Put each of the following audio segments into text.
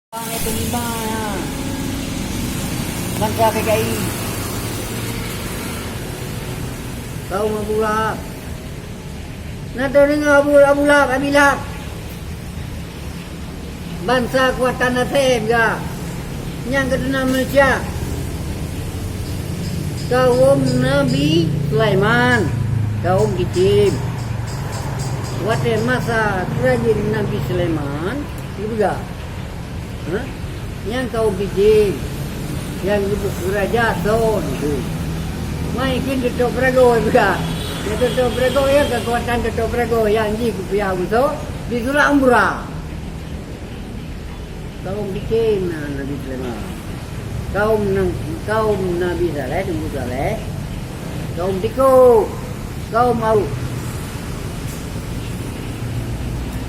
Itu 5 ya. Mantra PKI. Tahu Abu Lahab. Nak tahu dengar Abu Lahab, Abi Lahab. Bangsa kuatan Nasib juga. Yang kedua Malaysia. Kaum Nabi Sulaiman. Kaum Kicim. Waktu masa kerajaan Nabi Sulaiman juga. Yang kaum Kicim. Yang ibu raja Son itu. Mai kin Dato' Brago juga. Dato' Brago ya kekuatan Dato' Brago yang di Kupiah itu di Surah Ambura. Kaum Kicim Nabi Sulaiman. Kaum Nabi Saleh dan Musa Saleh. Kaum Tiku. Kaum Mau.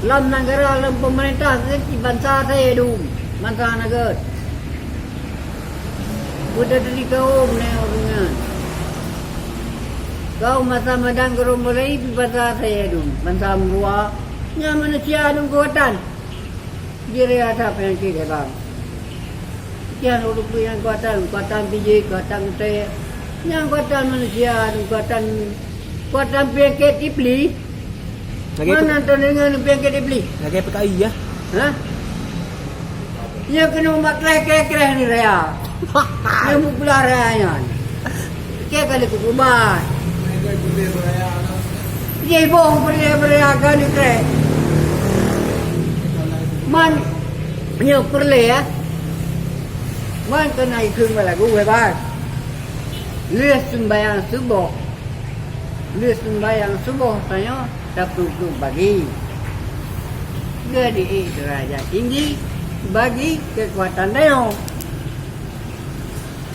Dalam negara, dalam pemerintah bangsa saya dulu. Bangsa negara. Buddha dari kaum ni orang. Kaum masa madang kerumah mulai bangsa saya dulu. Bangsa Murua. Yang manusia dulu kuatan. Dia ada apa yang kita bang. Yang orang yang kuatan biji, kuatan teh. Yang kuatan manusia, kuatan penyakit iblis. Mana tu dengan penyakit iblis? Lagi PKI ya? Hah? Dia kena umat kereh ni raya. Dia muklah raya. Kaya kali kukubat. Dia bohong beraya kali kereh. Man, dia perle ya. Man kena ikut lagu hebat. Lihat sembahyang subuh. Lihat sembahyang subuh tanya. Satu bagi jadi derajat tinggi bagi kekuatan Neo.